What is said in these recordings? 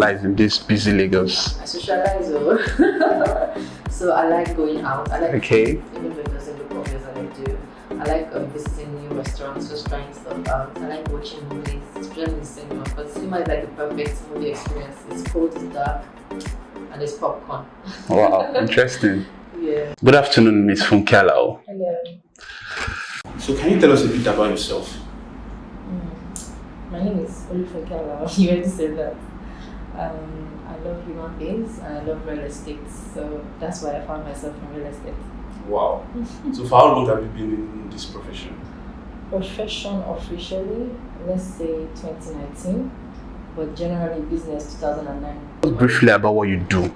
socialize in this busy Lagos? I socialize, so I like going out. I like even though it doesn't look obvious that I do. I like visiting new restaurants, just trying stuff out. I like watching movies, especially in the cinema. But cinema is like the perfect movie experience. It's cold, it's dark, and there's popcorn. Wow, interesting. Yeah. Good afternoon, Ms. Funke ALAO. Hello. So can you tell us a bit about yourself? My name is OLUFUNKE. You already said that. I love human beings and I love real estate, so that's why I found myself in real estate. Wow. So for how long have you been in this profession? Profession officially, let's say 2019, but generally business 2009. Briefly about what you do.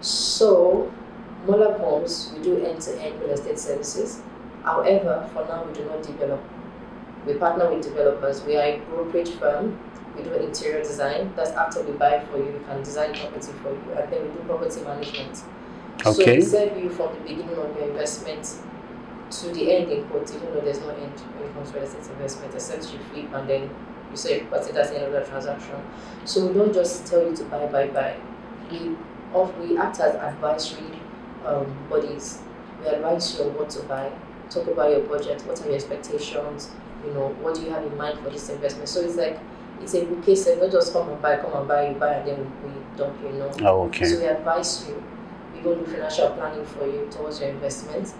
So, Mola Homes, we do end-to-end real estate services. However, for now, we do not develop. We partner with developers. We are a brokerage firm. We do interior design. That's after we buy for you, we can design property for you. And then we do property management. So we serve you from the beginning of your investment to the end in quote, even though there's no end when it comes to real estate investment, except you flip and then you sell your property, that's the end of the transaction. So we don't just tell you to buy. We act as advisory bodies. We advise you on what to buy, talk about your budget, what are your expectations, what do you have in mind for this investment. So it's like, it's a bouquet set, not just come and buy, you buy and then we dump you, So we advise you, we go do financial planning for you towards your investment.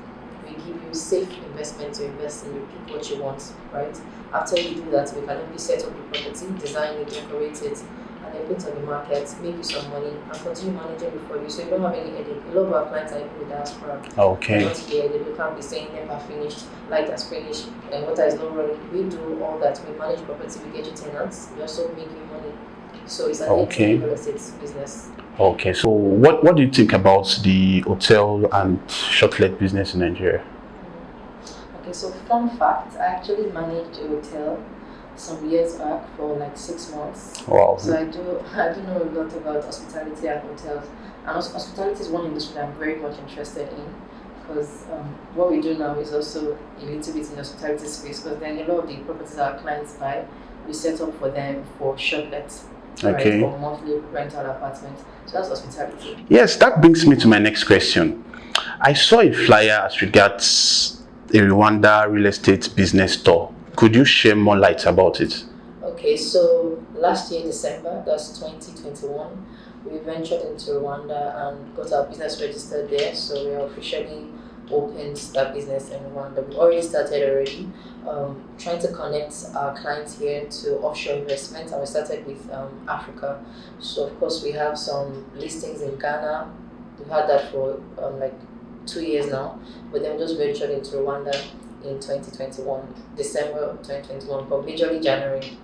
We give you safe investment to invest in, you pick what you want, right? After you do that, we can only set up the property, design it, decorate it, and then put it on the market, make you some money, and continue managing it for you. So you don't have any headache. A lot of our clients are even with diaspora. They're not here, they can't be saying never finished, light has finished, and water is not running. We do all that. We manage property, we get you tenants, we also make you money. So it's an real estate business. Okay, so what do you think about the hotel and short-let business in Nigeria? Okay, so fun fact, I actually managed a hotel some years back for like 6 months. Wow. So I do know a lot about hospitality and hotels. And also, hospitality is one industry that I'm very much interested in, because what we do now is also a little bit in the hospitality space, because then a lot of the properties our clients buy, we set up for them for short-lets. Right, or monthly rental apartment. So that's hospitality. Yes, that brings me to my next question. I saw a flyer as regards a Rwanda real estate business tour. Could you share more light about it? Okay, so last year, December, that's 2021, we ventured into Rwanda and got our business registered there. So we are officially opened that business in Rwanda. We already started trying to connect our clients here to offshore investments, and we started with Africa. So of course we have some listings in Ghana. We've had that for like 2 years now, but then we just ventured into Rwanda in 2021, December 2021, but majorly January.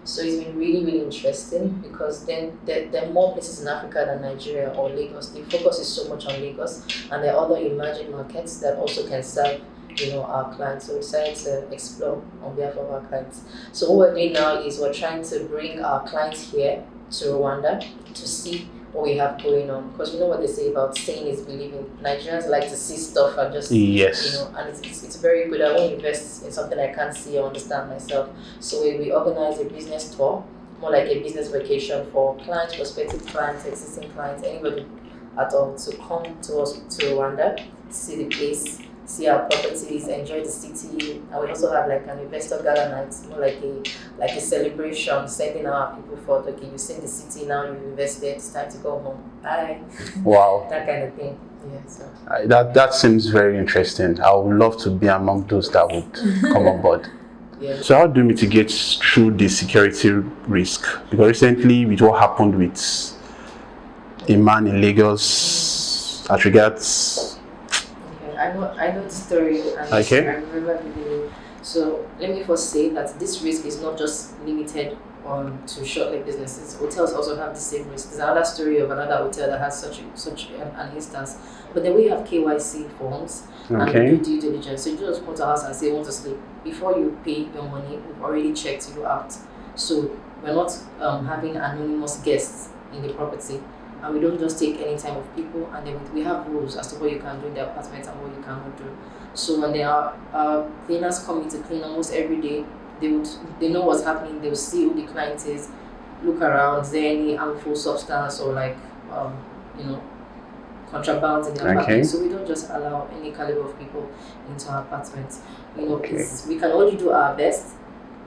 So it's been really, really interesting, because then there are more places in Africa than Nigeria or Lagos. The focus is so much on Lagos, and there are other emerging markets that also can serve our clients. So we decided to explore on behalf of our clients. So what we're doing now is we're trying to bring our clients here to Rwanda to see what we have going on, because you know what they say about seeing is believing. Nigerians like to see stuff and just and it's very good. I won't invest in something I can't see or understand myself. So we organize a business tour, more like a business vacation for clients, prospective clients, existing clients, anybody at all, to come to us to Rwanda, see the place, see our properties, enjoy the city. And we also have like an investor gala night, more like a celebration, sending our people for, okay, you've seen the city, now you've invested, it's time to go home. Bye. Wow. That kind of thing. Yeah, so. That seems very interesting. I would love to be among those that would come on board. Yeah. So how do you mitigate through the security risk? Because recently, with what happened with a man in Lagos as regards... I know the story, and I remember vividly. So let me first say that this risk is not just limited to short-leg businesses. Hotels also have the same risk. There's another story of another hotel that has such an instance. But then we have KYC forms and we do due diligence. So you just come to our house and say you want to sleep. Before you pay your money, we've already checked you out. So we're not having anonymous guests in the property. And we don't just take any time of people, and then we have rules as to what you can do in the apartment and what you cannot do. So when there are cleaners coming to clean almost every day, they know what's happening, they will see who the client is, look around, is there any harmful substance or like, you know, contrabands in the apartment. So we don't just allow any caliber of people into our apartments. You know, we can only do our best,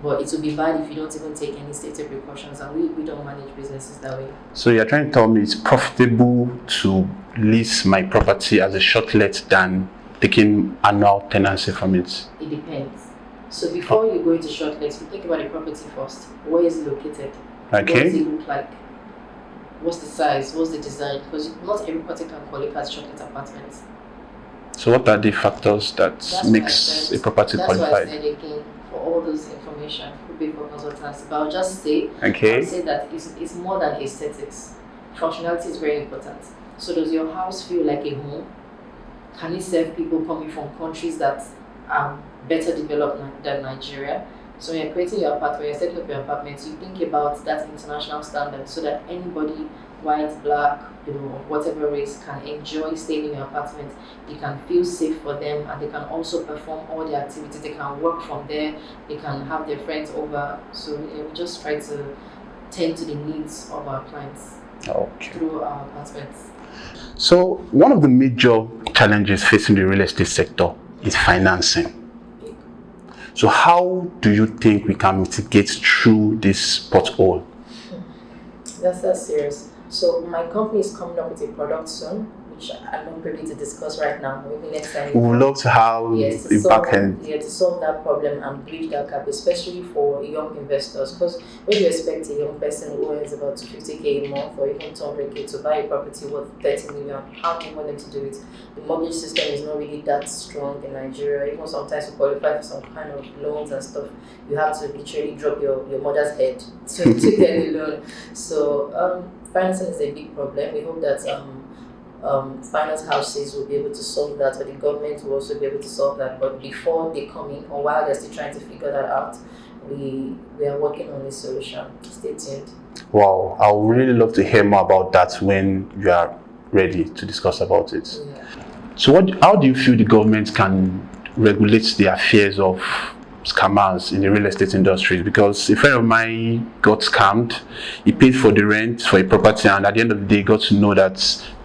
but it will be bad if you don't even take any stated precautions, and we don't manage businesses that way. So you're trying to tell me it's profitable to lease my property as a short let than taking annual tenancy from it? It depends. So before you go into short let, you think about the property first. Where is it located? Okay. What does it look like? What's the size? What's the design? Because not every property can qualify as short let apartments. So what are the factors that makes a property qualified? That's why I said again, for all those information, could be for consultants. But I'll just say, I'll say that it's more than aesthetics. Functionality is very important. So does your house feel like a home? Can it serve people coming from countries that are better developed than Nigeria? So when you're creating your apartment, you're setting up your apartment, you think about that international standard so that anybody, white, black, you know, of whatever race, can enjoy staying in your apartment. You can feel safe for them, and they can also perform all the activities. They can work from there, they can have their friends over. So we just try to tend to the needs of our clients through our apartments. So one of the major challenges facing the real estate sector is financing. So how do you think we can mitigate through this pothole? That's serious. So my company is coming up with a product soon, which I'm not ready to discuss right now. Maybe next time. We would love to have a back end. Yeah, to solve that problem and bridge that gap, especially for young investors. Because when you expect a young person who earns about 250K a month or even 200K to buy a property worth 30 million, how do you want them to do it? The mortgage system is not really that strong in Nigeria. Even sometimes to qualify for some kind of loans and stuff, you have to literally drop your mother's head to get a loan. So financing is a big problem. We hope that finance houses will be able to solve that, or the government will also be able to solve that. But before they come in, or while they're still trying to figure that out, we are working on this solution. Stay tuned. Wow, I would really love to hear more about that when you are ready to discuss about it. Yeah. So how do you feel the government can regulate the affairs of scammers in the real estate industry? Because a friend of mine got scammed. He paid for the rent for a property, and at the end of the day got to know that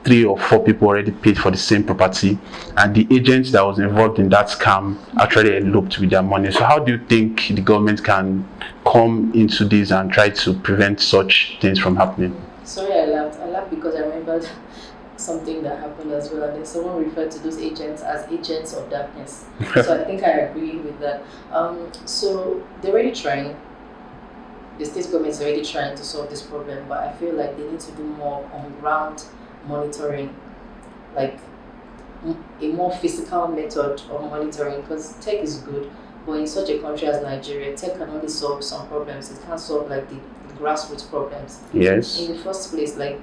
3 or 4 people already paid for the same property, and the agent that was involved in that scam actually eloped with their money. So how do you think the government can come into this and try to prevent such things from happening? Sorry, I laughed because I remembered something that happened as well, and then someone referred to those agents as agents of darkness. So I think I agree with that. So they're already trying. The state government is already trying to solve this problem, but I feel like they need to do more on ground monitoring, like a more physical method of monitoring, because tech is good, but in such a country as Nigeria, tech can only solve some problems. It can't solve like the grassroots problems. Yes. In the first place, like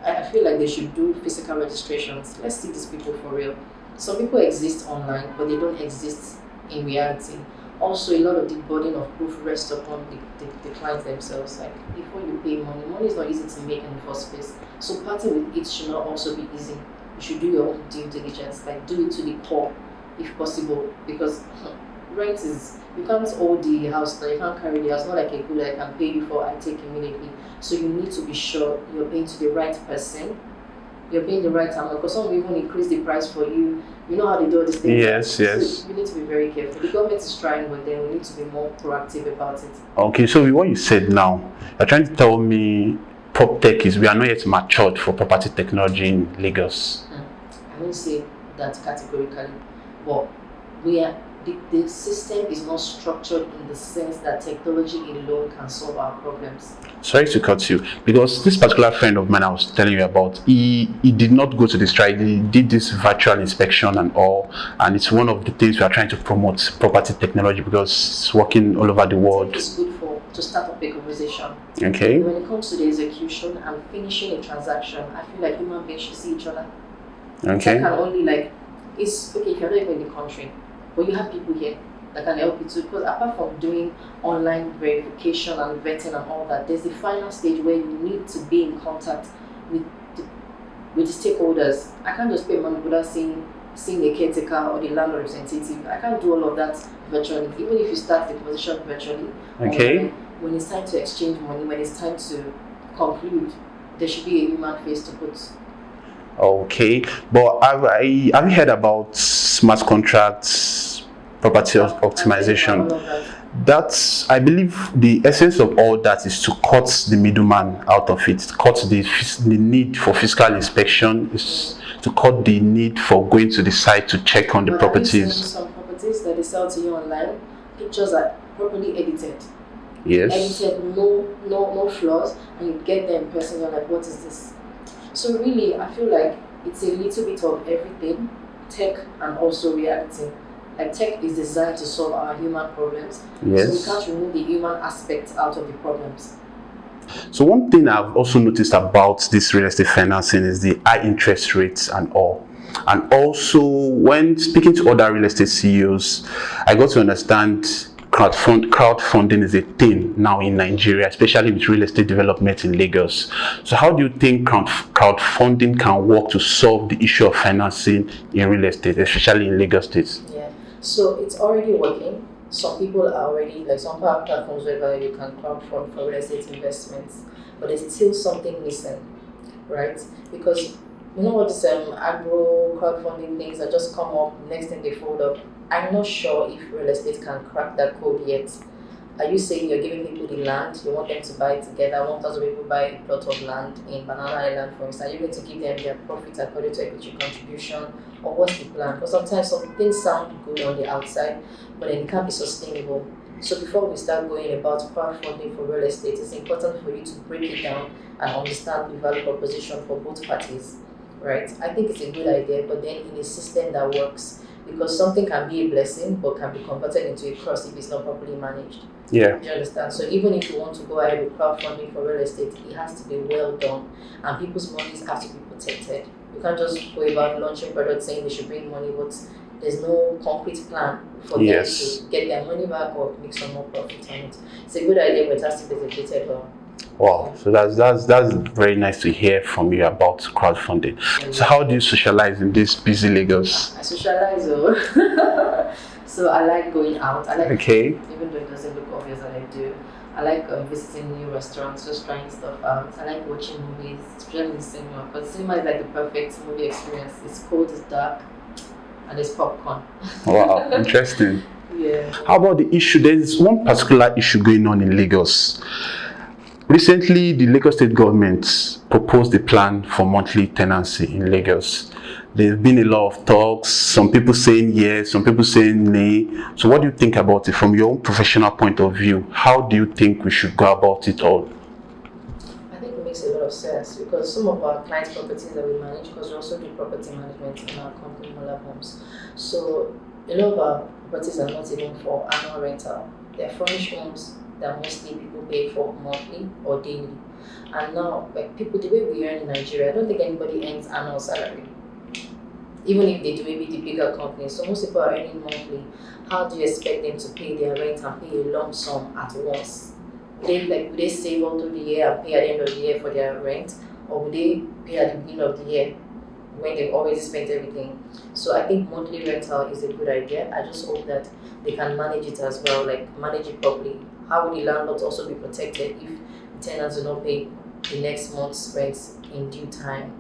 I feel like they should do physical registrations. Let's see these people for real. Some people exist online, but they don't exist in reality. Also, a lot of the burden of proof rests upon the clients themselves. Like, before you pay money is not easy to make in the first place. So parting with it should not also be easy. You should do your own due diligence, like do it to the core, if possible, because rent is, you can't hold the house, you can't carry the house, not like a good I can pay you for, I take immediately. So you need to be sure you're paying to the right person, you're paying the right amount, because some will even increase the price for you. You know how they do all these things. Yes. So you need to be very careful. The government is trying, but then we need to be more proactive about it. Okay, so with what you said now, you're trying to tell me prop tech we are not yet matured for property technology in Lagos. I won't say that categorically, but we are. The system is not structured in the sense that technology alone can solve our problems. Sorry to cut you, because this particular friend of mine I was telling you about, he did not go to the strike. He did this virtual inspection and all, and it's one of the things we are trying to promote, property technology, because it's working all over the world. It's good to start up a conversation. Okay. When it comes to the execution and finishing a transaction, I feel like human beings should see each other. Okay. Can only it's okay if you're not even in the country, but you have people here that can help you too. Because apart from doing online verification and vetting and all that, there's the final stage where you need to be in contact with the stakeholders. I can't just pay money without seeing the caretaker or the landlord representative. I can't do all of that virtually. Even if you start the conversation virtually, okay, online, when it's time to exchange money, when it's time to conclude, there should be a human face to put. Okay, but have you heard about smart contracts, property optimization? That's, I believe, the essence of all that is to cut the middleman out of it, cut the need for fiscal inspection, is to cut the need for going to the site to check on the properties. Some properties that they sell to you online, pictures are properly edited. Yes. Edited, no flaws, and you get them in person, you're like, what is this? So really, I feel like it's a little bit of everything, tech and also reality. Like tech is designed to solve our human problems, yes. So we can't remove the human aspect out of the problems. So one thing I've also noticed about this real estate financing is the high interest rates and all. And also when speaking to other real estate CEOs, I got to understand crowdfunding is a thing now in Nigeria, especially with real estate development in Lagos. So how do you think crowdfunding can work to solve the issue of financing in real estate, especially in Lagos State? Yeah, so it's already working. Some people are already, like some platforms where you can crowdfund for real estate investments, but there's still something missing, right? Because you know what, this agro crowdfunding things that just come up, next thing they fold up. I'm not sure if real estate can crack that code yet. Are you saying you're giving people the land, you want them to buy it together, 1,000 people buy a plot of land in Banana Island, for instance, are you going to give them their profit according to equity contribution, or what's the plan? Because sometimes some things sound good on the outside, but then it can't be sustainable. So before we start going about crowdfunding for real estate, it's important for you to break it down and understand the value proposition for both parties, right? I think it's a good idea, but then in a system that works, because something can be a blessing but can be converted into a curse if it's not properly managed. Yeah. Do you understand? So even if you want to go ahead with crowdfunding for real estate, it has to be well done and people's monies have to be protected. You can't just go about launching products saying they should bring money, but there's no concrete plan for them to get their money back or make some more profit on it. It's a good idea, but it has to be executed well. Wow, so that's very nice to hear from you about crowdfunding. So how do you socialize in this busy Lagos? I socialize, so I like going out. I like, even though it doesn't look obvious that I do, I like visiting new restaurants, just trying stuff out. I like watching movies, especially in the cinema, because cinema is like the perfect movie experience. It's cold, it's dark, and there's popcorn. Wow, interesting. Yeah. How about the issue? There's one particular issue going on in Lagos. Recently, the Lagos State government proposed a plan for monthly tenancy in Lagos. There's been a lot of talks, some people saying yes, some people saying nay. So what do you think about it from your own professional point of view? How do you think we should go about it all? I think it makes a lot of sense because some of our clients' properties that we manage, because we also do property management in our company, Mola Homes. So a lot of our properties are not even for annual rental. They're furnished homes that mostly people pay for monthly or daily. And now, like people, the way we earn in Nigeria, I don't think anybody earns annual salary. Even if they do, maybe the bigger companies. So most people are earning monthly. How do you expect them to pay their rent and pay a lump sum at once? Would they save all through the year and pay at the end of the year for their rent? Or would they pay at the beginning of the year when they've already spent everything? So I think monthly rental is a good idea. I just hope that they can manage it as well, like manage it properly. How will the landlords also be protected if the tenants do not pay the next month's rent in due time?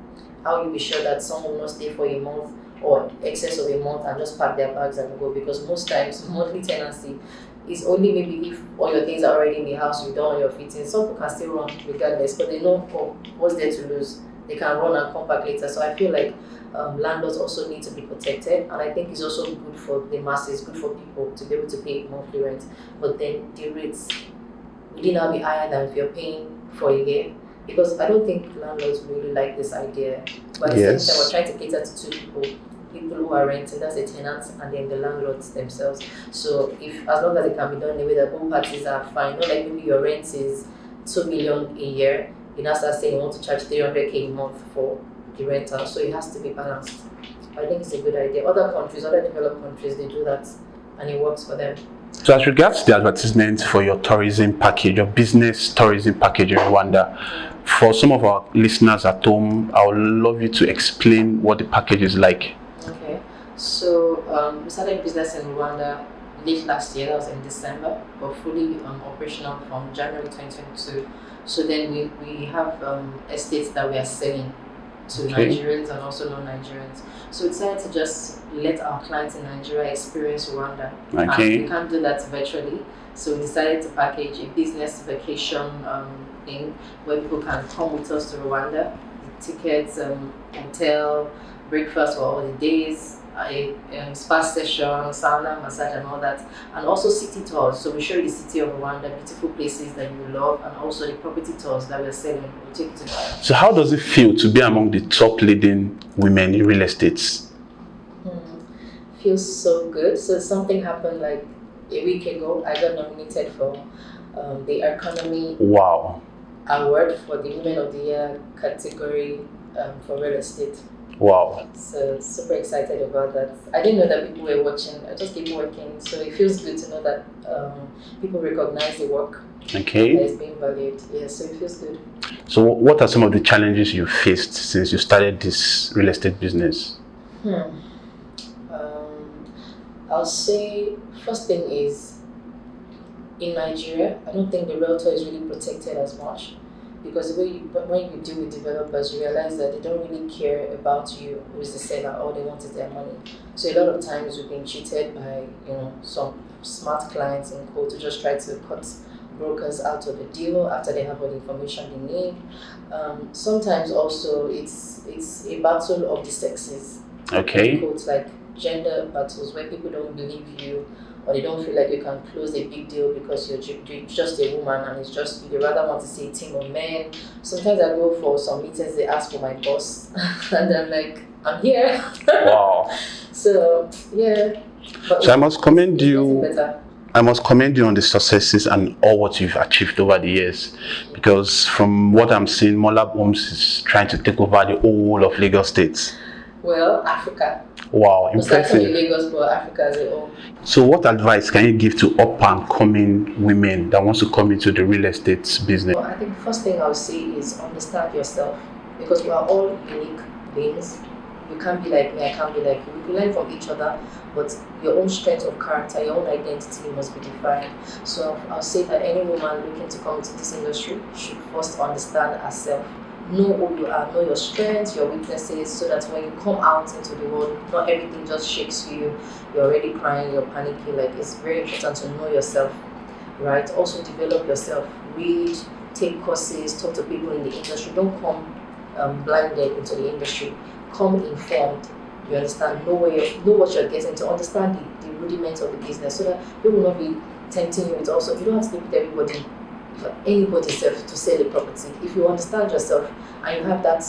How will you be sure that someone will not stay for a month or excess of a month and just pack their bags and go? Because most times monthly tenancy is only maybe if all your things are already in the house, you've done all your fittings. Some people can still run regardless, but they know what's there to lose. They can run and come back later. So I feel like landlords also need to be protected, and I think it's also good for the masses, good for people to be able to pay monthly rent. But then the rates will now be higher than if you're paying for a year, because I don't think landlords really like this idea. But at the same time, we're trying to cater to two people who are renting, that's the tenants, and then the landlords themselves. So if as long as it can be done in a way that both parties are fine, not like maybe your rent is 2 million a year, you now start saying you want to charge 300K a month for the rental, so it has to be balanced. I think it's a good idea. Other countries, other developed countries, they do that and it works for them. So as regards the advertisement for your tourism package, your business tourism package in Rwanda, for some of our listeners at home, I would love you to explain what the package is like. Okay, so we started business in Rwanda late last year, that was in December, but fully operational from January 2022. So then we have estates that we are selling to Nigerians and also non-Nigerians. So we decided to just let our clients in Nigeria experience Rwanda. Okay. And we can't do that virtually. So we decided to package a business vacation thing where people can come with us to Rwanda, tickets, hotel, breakfast for all the days, a spa session, sauna, massage and all that, and also city tours. So we show you the city of Rwanda, beautiful places that you love, and also the property tours that we're selling. We'll take you to. So how does it feel to be among the top leading women in real estate? Feels so good. So something happened like a week ago. I got nominated for the Economy Award for the Women of the Year category for real estate. Wow. So super excited about that. I didn't know that people were watching. I just keep working. So it feels good to know that people recognize the work. Okay. That is being valued. Yeah, so it feels good. So what are some of the challenges you faced since you started this real estate business? I'll say first thing is in Nigeria, I don't think the realtor is really protected as much. Because when you deal with developers, you realize that they don't really care about you, who is the seller. All they want is their money. So a lot of times we've been cheated by some smart clients in code to just try to cut brokers out of the deal after they have all the information they need. Sometimes also it's a battle of the sexes. Okay. Quotes like gender battles where people don't believe you, or they don't feel like you can close a big deal because you're just a woman and it's just they rather want to see a team of men. Sometimes I go for some meetings, they ask for my boss and I'm like, I'm here. Wow. So yeah. But so I must commend you. Better. I must commend you on the successes and all what you've achieved over the years, because from what I'm seeing, Mollab Homes is trying to take over the whole of Lagos State. Well, Africa. Wow, impressive. Not Lagos, but Africa as a whole. So what advice can you give to up and coming women that wants to come into the real estate business? Well, I think first thing I would say is understand yourself, because we are all unique beings. You can't be like me, I can't be like you. We can learn from each other, but your own strength of character, your own identity must be defined. So I'll say that any woman looking to come into this industry should first understand herself. Know who you are, know your strengths, your weaknesses, so that when you come out into the world, not everything just shakes you, you're already crying, you're panicking. Like, it's very important to know yourself, right? Also develop yourself, read, take courses, talk to people in the industry. Don't come blinded into the industry. Come informed. You understand, know what you're getting, to understand the rudiments of the business, so that people will not be tempting you with also. You don't have to be with anybody self to sell a property. If you understand yourself and you have that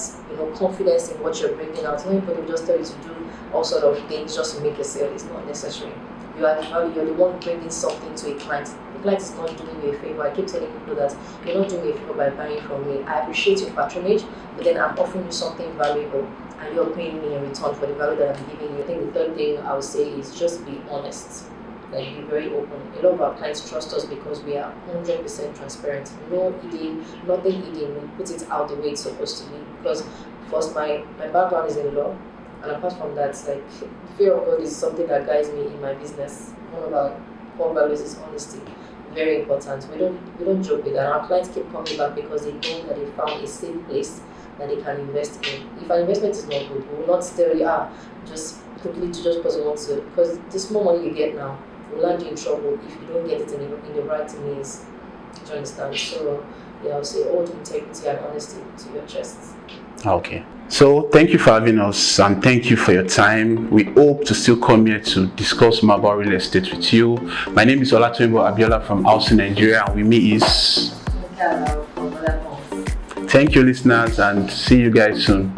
confidence in what you're bringing out, no anybody will just tell you to do all sort of things just to make a sale. It's not necessary. You're the one bringing something to a client. The client is not doing you a favor. I keep telling people that you're not doing a favor by buying from me. I appreciate your patronage, but then I'm offering you something valuable and you're paying me in return for the value that I'm giving you. I think the third thing I would say is just be honest. Like, be very open. A lot of our clients trust us because we are 100% transparent. No hidden, nothing hidden. We put it out the way it's supposed to be. Because first, my background is in law, and apart from that, like, fear of God is something that guides me in my business. One of our core values is honesty. Very important. We don't joke with that. Our clients keep coming back because they know that they found a safe place that they can invest in. If an investment is not good, we will not tell you just quickly to just because we want to. Because the small money you get now will land you in trouble if you don't get it in the right means. Do you understand? So yeah, I'll say hold integrity and honesty to your chest. Okay. So thank you for having us and thank you for your time. We hope to still come here to discuss more about real estate with you. My name is OLATOYINBO ABIOLA from Housing Nigeria, and with me is ALAO from OLATOYINBO. Thank you, listeners, and see you guys soon.